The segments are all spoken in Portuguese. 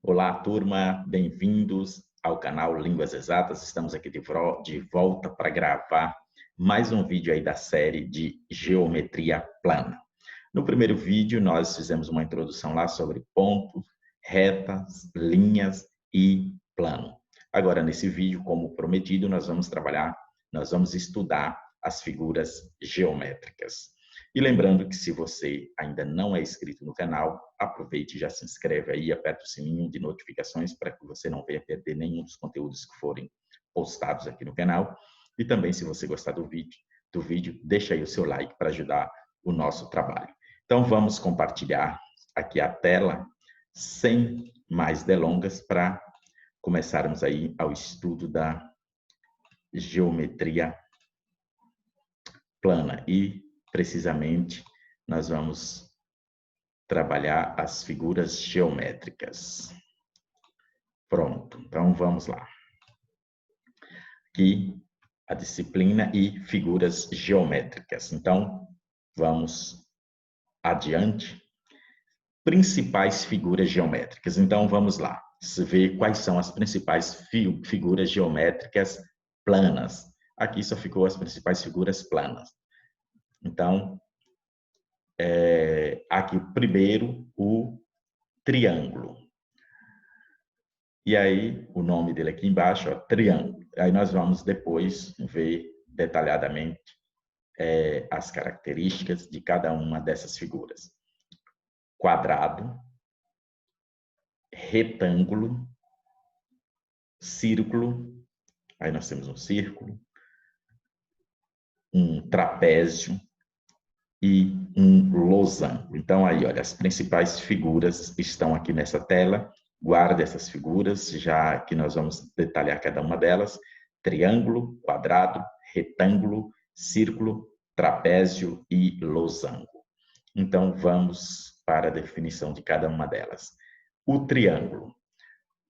Olá, turma, bem-vindos ao canal Línguas Exatas. Estamos aqui de volta para gravar mais um vídeo aí da série de Geometria Plana. No primeiro vídeo, nós fizemos uma introdução lá sobre pontos, retas, linhas e plano. Agora, nesse vídeo, como prometido, nós vamos estudar as figuras geométricas. E lembrando que se você ainda não é inscrito no canal, aproveite e já se inscreve aí, aperta o sininho de notificações para que você não venha perder nenhum dos conteúdos que forem postados aqui no canal. E também, se você gostar do vídeo, deixa aí o seu like para ajudar o nosso trabalho. Então, vamos compartilhar aqui a tela, sem mais delongas, para começarmos aí ao estudo da geometria plana. E, precisamente, nós vamos trabalhar as figuras geométricas. Pronto, então vamos lá. Aqui, a disciplina e figuras geométricas. Então, vamos adiante. Principais figuras geométricas. Então, vamos lá. Ver quais são as principais figuras geométricas planas. Aqui só ficou as principais figuras planas. Então, aqui o primeiro, o triângulo. E aí, o nome dele aqui embaixo, ó, triângulo. Aí nós vamos depois ver detalhadamente as características de cada uma dessas figuras. Quadrado, retângulo, círculo, aí nós temos um círculo, um trapézio e um losango. Então, aí, olha, as principais figuras estão aqui nessa tela. Guarde essas figuras, já que nós vamos detalhar cada uma delas. Triângulo, quadrado, retângulo, círculo, trapézio e losango. Então, vamos para a definição de cada uma delas. O triângulo.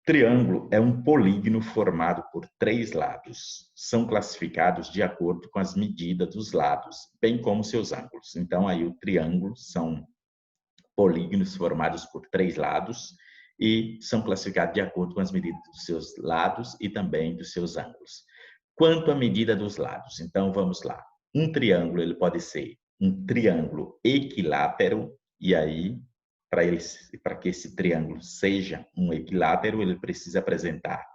Triângulo é um polígono formado por 3 lados. São classificados de acordo com as medidas dos lados, bem como seus ângulos. Então, aí o triângulo são polígonos formados por 3 lados e são classificados de acordo com as medidas dos seus lados e também dos seus ângulos. Quanto à medida dos lados, então vamos lá. Um triângulo ele pode ser um triângulo equilátero, e aí para que esse triângulo seja um equilátero, ele precisa apresentar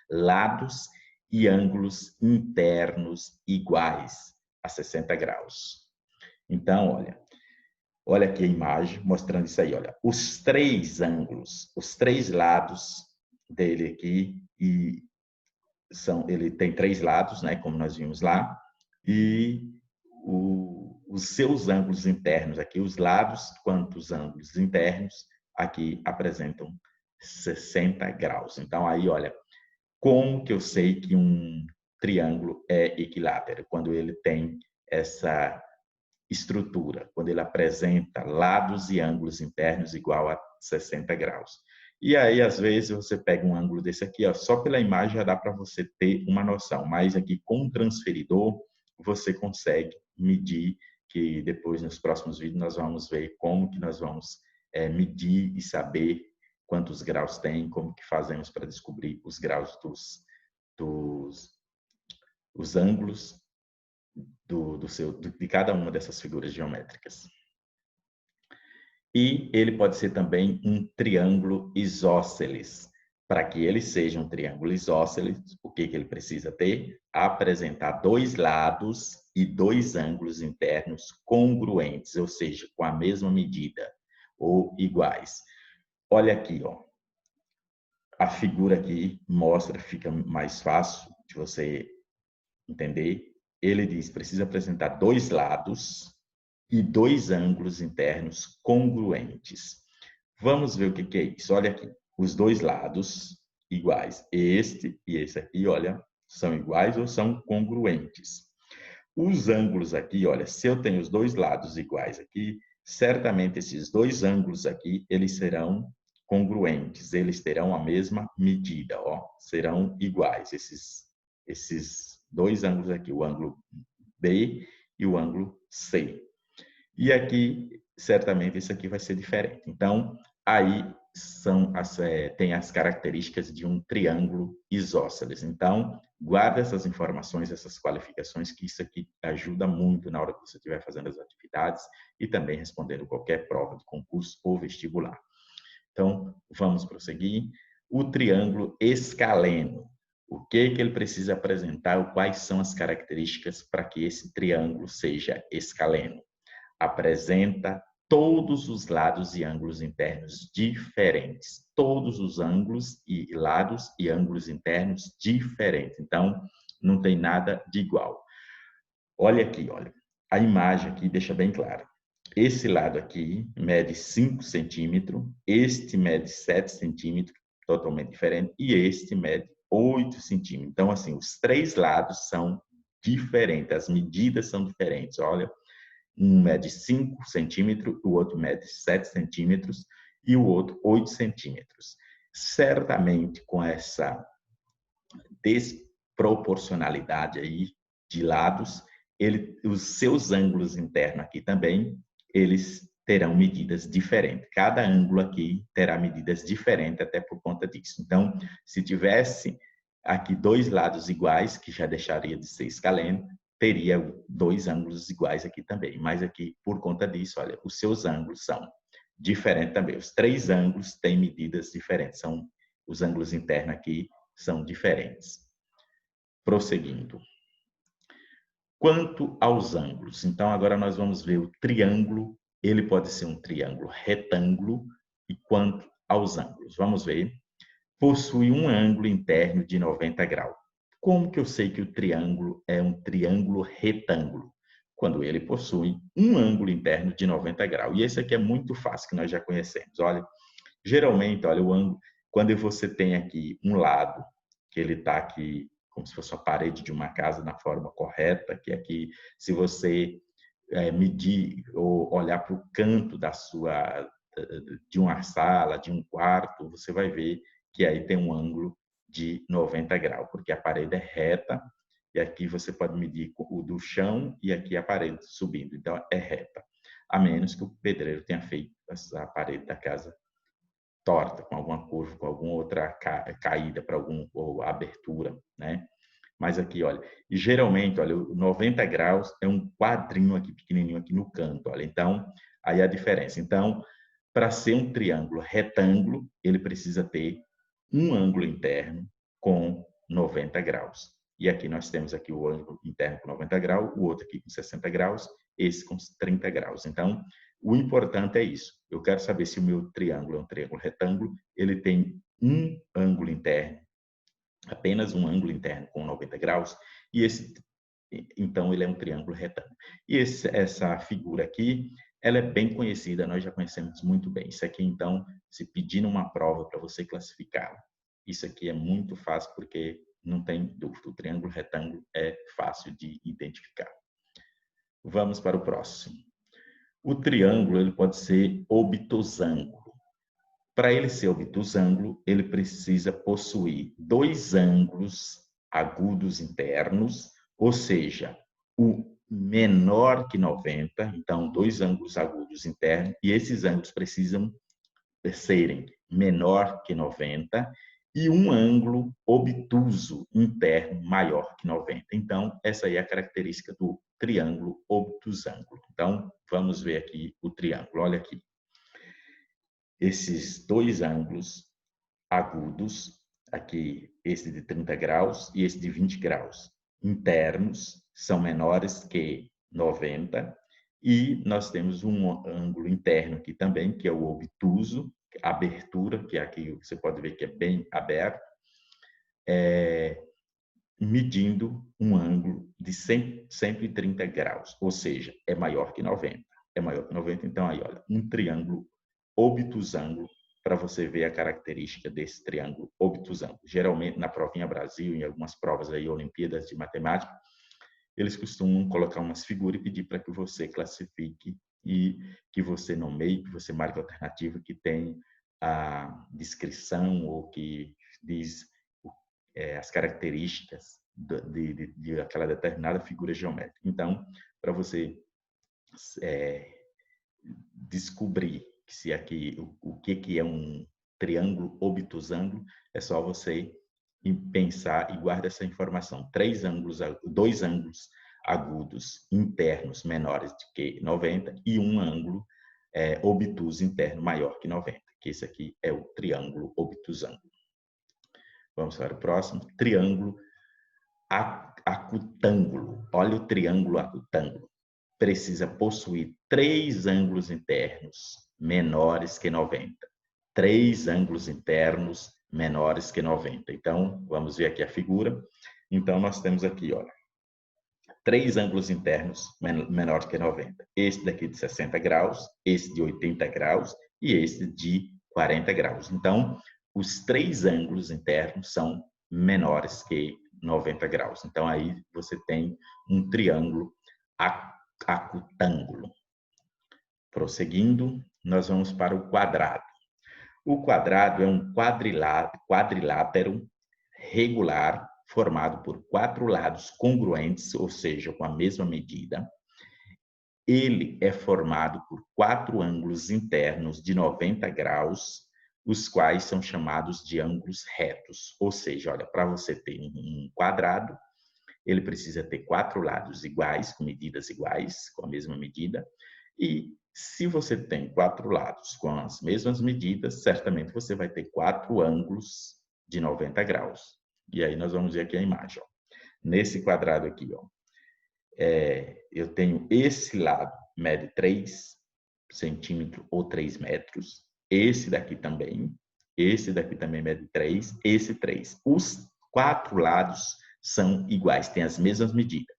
lados e ângulos internos iguais a 60 graus. Então, olha aqui a imagem mostrando isso aí, olha. Os 3 ângulos, os 3 lados dele aqui, ele tem 3 lados, né, como nós vimos lá, e os seus ângulos internos aqui, os lados quanto os ângulos internos, aqui apresentam 60 graus. Então, aí, olha, como que eu sei que um triângulo é equilátero? Quando ele tem essa estrutura, quando ele apresenta lados e ângulos internos igual a 60 graus. E aí, às vezes, você pega um ângulo desse aqui, ó, só pela imagem já dá para você ter uma noção, mas aqui com o transferidor, você consegue medir, que depois nos próximos vídeos nós vamos ver como que nós vamos medir e saber quantos graus tem, como que fazemos para descobrir os graus os ângulos de cada uma dessas figuras geométricas. E ele pode ser também um triângulo isósceles. Para que ele seja um triângulo isósceles, o que ele precisa ter? Apresentar 2 lados e 2 ângulos internos congruentes, ou seja, com a mesma medida ou iguais. Olha aqui, ó. A figura aqui mostra, fica mais fácil de você entender. Ele diz, precisa apresentar 2 lados e 2 ângulos internos congruentes. Vamos ver o que é isso. Olha aqui, os 2 lados iguais. Este e esse aqui, olha, são iguais ou são congruentes. Os ângulos aqui, olha, se eu tenho os 2 lados iguais aqui, certamente esses 2 ângulos aqui, eles serão congruentes, eles terão a mesma medida, ó, serão iguais, esses 2 ângulos aqui, o ângulo B e o ângulo C. E aqui, certamente, esse aqui vai ser diferente. Então, aí tem as características de um triângulo isósceles. Então, guarda essas informações, essas qualificações, que isso aqui ajuda muito na hora que você estiver fazendo as atividades e também respondendo qualquer prova de concurso ou vestibular. Então, vamos prosseguir. O triângulo escaleno. O que ele precisa apresentar? Quais são as características para que esse triângulo seja escaleno? Apresenta todos os lados e ângulos internos diferentes. Todos os ângulos e lados e ângulos internos diferentes. Então, não tem nada de igual. Olha aqui, olha. A imagem aqui deixa bem claro. Esse lado aqui mede 5 centímetros, este mede 7 centímetros, totalmente diferente, e este mede 8 centímetros. Então, assim, os três lados são diferentes, as medidas são diferentes. Olha, um mede 5 centímetros, o outro mede 7 centímetros e o outro 8 centímetros. Certamente, com essa desproporcionalidade aí de lados, os seus ângulos internos aqui também, eles terão medidas diferentes. Cada ângulo aqui terá medidas diferentes até por conta disso. Então, se tivesse aqui dois lados iguais, que já deixaria de ser escaleno, teria dois ângulos iguais aqui também. Mas aqui, por conta disso, olha, os seus ângulos são diferentes também. Os três ângulos têm medidas diferentes. São os ângulos internos aqui são diferentes. Prosseguindo. Quanto aos ângulos, então agora nós vamos ver o triângulo, ele pode ser um triângulo retângulo, e quanto aos ângulos, vamos ver, possui um ângulo interno de 90 graus. Como que eu sei que o triângulo é um triângulo retângulo? Quando ele possui um ângulo interno de 90 graus. E esse aqui é muito fácil, que nós já conhecemos. Olha, geralmente, olha, o ângulo, quando você tem aqui um lado, que ele está aqui como se fosse a parede de uma casa na forma correta, que aqui, se você medir ou olhar para o canto de uma sala, de um quarto, você vai ver que aí tem um ângulo de 90 graus, porque a parede é reta, e aqui você pode medir o do chão e aqui a parede subindo, então é reta. A menos que o pedreiro tenha feito essa parede da casa torta, com alguma curva, com alguma outra caída para alguma ou abertura, né? Mas aqui, olha, e geralmente, olha, 90 graus é um quadrinho aqui pequenininho aqui no canto, olha. Então, aí a diferença. Então, para ser um triângulo retângulo, ele precisa ter um ângulo interno com 90 graus. E aqui nós temos aqui o ângulo interno com 90 graus, o outro aqui com 60 graus, esse com 30 graus. Então, o importante é isso. Eu quero saber se o meu triângulo é um triângulo retângulo, ele tem um ângulo interno, apenas um ângulo interno com 90 graus, e então ele é um triângulo retângulo. E essa figura aqui, ela é bem conhecida, nós já conhecemos muito bem. Isso aqui, então, se pedir numa prova para você classificá-la, isso aqui é muito fácil, porque não tem dúvida, o triângulo retângulo é fácil de identificar. Vamos para o próximo. O triângulo, ele pode ser obtusângulo. Para ele ser obtusângulo, ele precisa possuir dois ângulos agudos internos, ou seja, o menor que 90, então dois ângulos agudos internos, e esses ângulos precisam serem menor que 90, e um ângulo obtuso interno maior que 90. Então, essa aí é a característica do triângulo obtusângulo. Então, vamos ver aqui o triângulo. Olha aqui. Esses dois ângulos agudos, aqui esse de 30 graus e esse de 20 graus, internos, são menores que 90, e nós temos um ângulo interno aqui também, que é o obtuso, abertura, que é aqui você pode ver que é bem aberto, medindo um ângulo de 130 graus, ou seja, é maior que 90. É maior que 90, então aí, olha, um triângulo obtusângulo, para você ver a característica desse triângulo obtusângulo. Geralmente, na provinha Brasil, em algumas provas aí, Olimpíadas de Matemática, eles costumam colocar umas figuras e pedir para que você classifique e que você nomeie, que você marque a alternativa que tem a descrição ou que diz as características de aquela determinada figura geométrica. Então, para você descobrir se aqui o que é um triângulo obtusângulo, é só você pensar e guardar essa informação. Dois ângulos agudos internos menores do que 90 e um ângulo obtuso interno maior que 90, que esse aqui é o triângulo obtusângulo. Vamos para o próximo, triângulo acutângulo. Olha o triângulo acutângulo. Precisa possuir 3 ângulos internos menores que 90. 3 ângulos internos menores que 90. Então, vamos ver aqui a figura. Então, nós temos aqui, olha, 3 ângulos internos menores que 90. Esse daqui de 60 graus, esse de 80 graus e esse de 40 graus. Então, os 3 ângulos internos são menores que 90 graus. Então, aí você tem um triângulo acutângulo. Prosseguindo, nós vamos para o quadrado. O quadrado é um quadrilátero regular formado por 4 lados congruentes, ou seja, com a mesma medida. Ele é formado por 4 ângulos internos de 90 graus, os quais são chamados de ângulos retos. Ou seja, olha, para você ter um quadrado, ele precisa ter 4 lados iguais, com medidas iguais, com a mesma medida. E se você tem 4 lados com as mesmas medidas, certamente você vai ter 4 ângulos de 90 graus. E aí nós vamos ver aqui a imagem. Ó. Nesse quadrado aqui, ó, eu tenho esse lado, mede 3 centímetros ou 3 metros. Esse daqui também mede 3, esse 3. Os 4 lados são iguais, têm as mesmas medidas.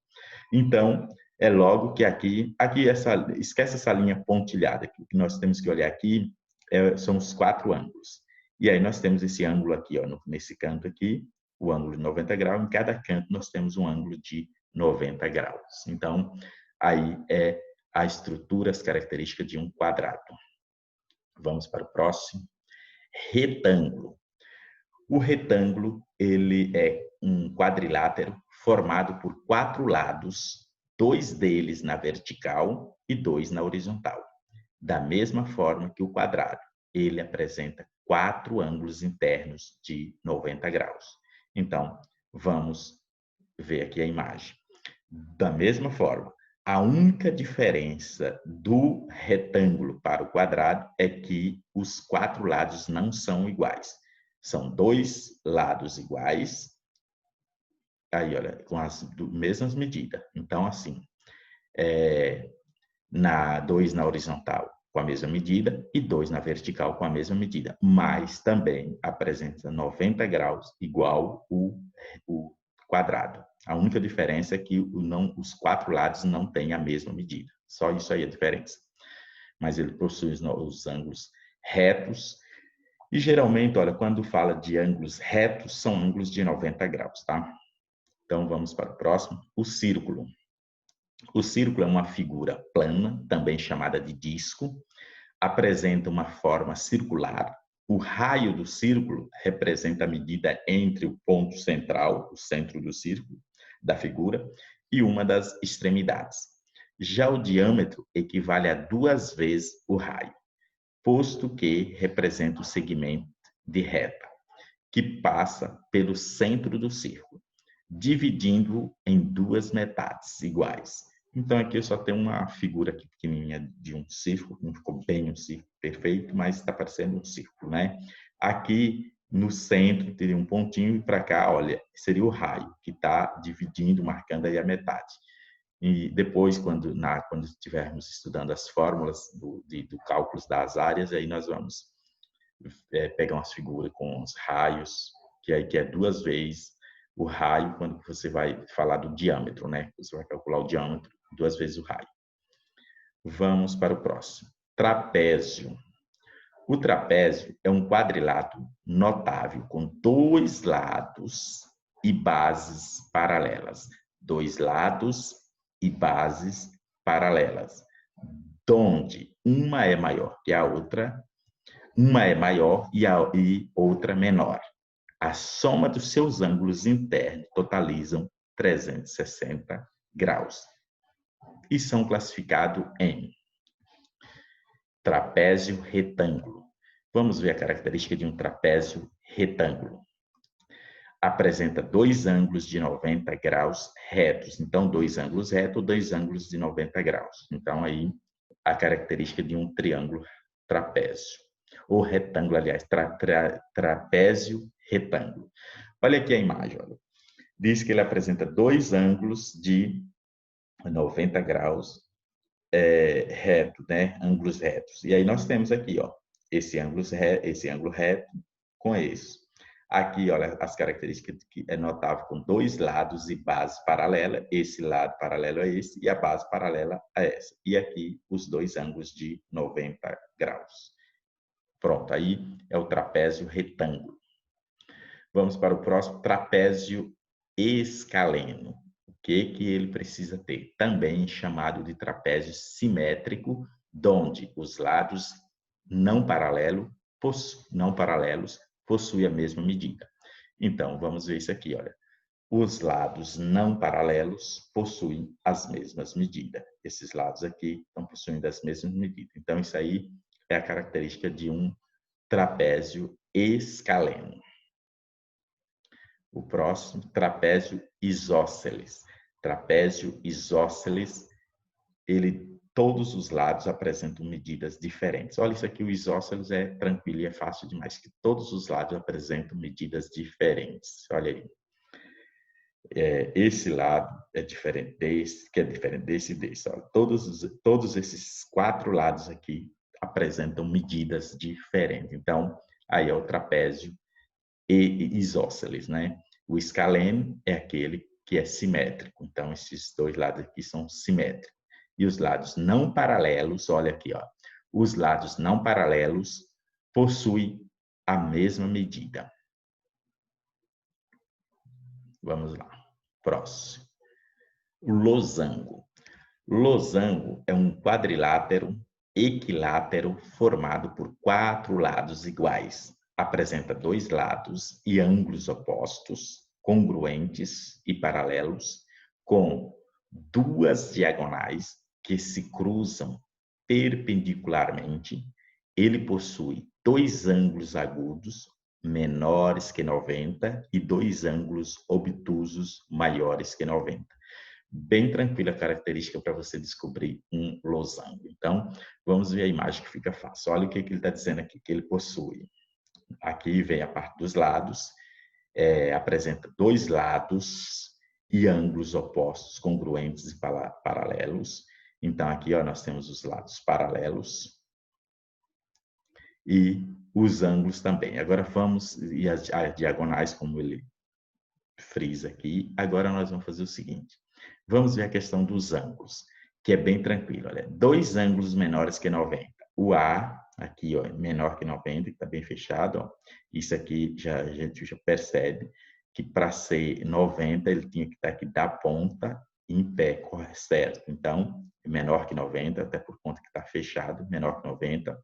Então, é logo que aqui esquece essa linha pontilhada, que o que nós temos que olhar aqui são os 4 ângulos. E aí nós temos esse ângulo aqui, ó, nesse canto aqui, o ângulo de 90 graus, em cada canto nós temos um ângulo de 90 graus. Então, aí é a estrutura, as características de um quadrado. Vamos para o próximo. Retângulo. O retângulo, ele é um quadrilátero formado por 4 lados, 2 deles na vertical e 2 na horizontal. Da mesma forma que o quadrado, ele apresenta 4 ângulos internos de 90 graus. Então, vamos ver aqui a imagem. Da mesma forma, a única diferença do retângulo para o quadrado é que os 4 lados não são iguais. São 2 lados iguais, aí olha, com as mesmas medidas. Então, assim, 2 na horizontal com a mesma medida e 2 na vertical com a mesma medida, mas também apresenta 90 graus igual o quadrado. A única diferença é que os 4 lados não têm a mesma medida. Só isso aí é a diferença. Mas ele possui os ângulos retos. E geralmente, olha, quando fala de ângulos retos, são ângulos de 90 graus, tá? Então, vamos para o próximo. O círculo. O círculo é uma figura plana, também chamada de disco. Apresenta uma forma circular. O raio do círculo representa a medida entre o ponto central, o centro do círculo, da figura, e uma das extremidades. Já o diâmetro equivale a 2 vezes o raio, posto que representa o segmento de reta, que passa pelo centro do círculo, dividindo-o em 2 metades iguais. Então, aqui eu só tenho uma figura aqui pequenininha de um círculo, não ficou bem um círculo perfeito, mas está parecendo um círculo, né? Aqui no centro teria um pontinho e para cá, olha, seria o raio, que está dividindo, marcando aí a metade. E depois, quando estivermos estudando as fórmulas do cálculo das áreas, aí nós vamos pegar umas figuras com os raios, que é 2 vezes o raio, quando você vai falar do diâmetro, né? Você vai calcular o diâmetro, 2 vezes o raio. Vamos para o próximo. Trapézio. O trapézio é um quadrilátero notável com 2 lados e bases paralelas. 2 lados e bases paralelas, onde uma é maior que a outra, uma é maior e outra menor. A soma dos seus ângulos internos totalizam 360 graus e são classificados em trapézio retângulo. Vamos ver a característica de um trapézio retângulo. Apresenta dois ângulos de 90 graus retos. Então, dois ângulos retos, dois ângulos de 90 graus. Então, aí, a característica de um triângulo trapézio. Ou retângulo, aliás, trapézio retângulo. Olha aqui a imagem, olha. Diz que ele apresenta dois ângulos de 90 graus reto, né? Ângulos retos. E aí nós temos aqui, ó, esse ângulo reto com esse. Aqui, olha, as características que é notável com dois lados e base paralela. Esse lado paralelo a esse e a base paralela a essa. E aqui os dois ângulos de 90 graus. Pronto, aí é o trapézio retângulo. Vamos para o próximo, trapézio escaleno. O que ele precisa ter? Também chamado de trapézio simétrico, onde os lados não paralelos possuem a mesma medida. Então, vamos ver isso aqui, olha. Os lados não paralelos possuem as mesmas medidas. Esses lados aqui estão possuindo as mesmas medidas. Então, isso aí é a característica de um trapézio escaleno. O próximo, trapézio isósceles. Trapézio isósceles, todos os lados apresentam medidas diferentes. Olha, isso aqui, o isósceles é tranquilo e é fácil demais, que todos os lados apresentam medidas diferentes. Olha aí. Esse lado é diferente desse, que é diferente desse e desse. Olha, todos esses quatro lados aqui apresentam medidas diferentes. Então, aí é o trapézio isósceles, né? O escaleno é aquele que é simétrico. Então, esses dois lados aqui são simétricos. E os lados não paralelos, olha aqui, ó. Os lados não paralelos possuem a mesma medida. Vamos lá. Próximo. O losango. Losango é um quadrilátero equilátero formado por quatro lados iguais. Apresenta dois lados e ângulos opostos, congruentes e paralelos, com duas diagonais que se cruzam perpendicularmente. Ele possui dois ângulos agudos menores que 90 e dois ângulos obtusos maiores que 90. Bem tranquila a característica para você descobrir um losango. Então, vamos ver a imagem que fica fácil. Olha o que ele está dizendo aqui, que ele possui. Aqui vem a parte dos lados, apresenta dois lados e ângulos opostos, congruentes e paralelos. Então, aqui ó, nós temos os lados paralelos e os ângulos também. Agora vamos, e as diagonais, como ele frisa aqui. Agora nós vamos fazer o seguinte. Vamos ver a questão dos ângulos, que é bem tranquilo. Olha, dois ângulos menores que 90. O A, aqui, ó, é menor que 90, que está bem fechado. Ó. Isso aqui a gente já percebe que para ser 90, ele tinha que estar aqui da ponta em pé, certo? Então, é menor que 90, até por conta que está fechado, menor que 90.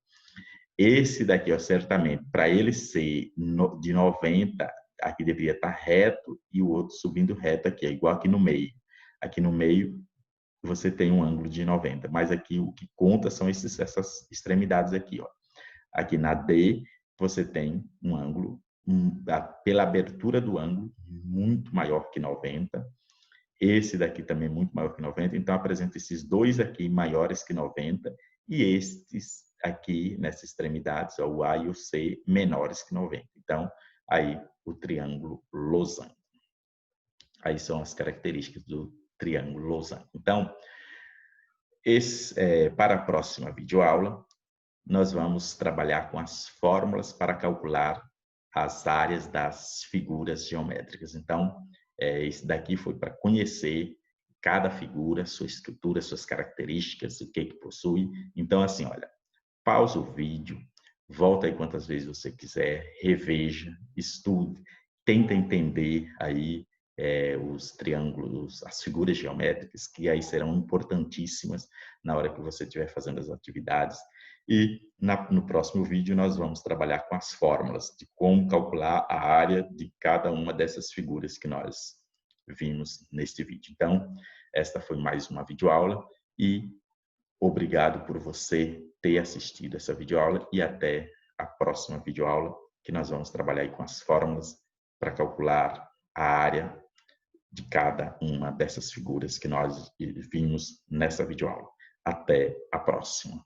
Esse daqui, ó, certamente, para ele ser de 90, aqui deveria estar reto e o outro subindo reto aqui, é igual aqui no meio. Aqui no meio, você tem um ângulo de 90, mas aqui o que conta são essas extremidades aqui, ó. Aqui na D, você tem um ângulo, pela abertura do ângulo, muito maior que 90. Esse daqui também muito maior que 90, então apresenta esses dois aqui maiores que 90 e estes aqui nessas extremidades, ó, o A e o C, menores que 90. Então, aí o triângulo losango. Aí são as características do triângulo losango. Então, para a próxima videoaula, nós vamos trabalhar com as fórmulas para calcular as áreas das figuras geométricas. Então, esse daqui foi para conhecer cada figura, sua estrutura, suas características, o que possui. Então, assim, olha, pausa o vídeo, volta aí quantas vezes você quiser, reveja, estude, tenta entender aí os triângulos, as figuras geométricas, que aí serão importantíssimas na hora que você estiver fazendo as atividades. E no próximo vídeo nós vamos trabalhar com as fórmulas de como calcular a área de cada uma dessas figuras que nós vimos neste vídeo. Então, esta foi mais uma videoaula e obrigado por você ter assistido essa videoaula e até a próxima videoaula, que nós vamos trabalhar aí com as fórmulas para calcular a área de cada uma dessas figuras que nós vimos nessa videoaula. Até a próxima!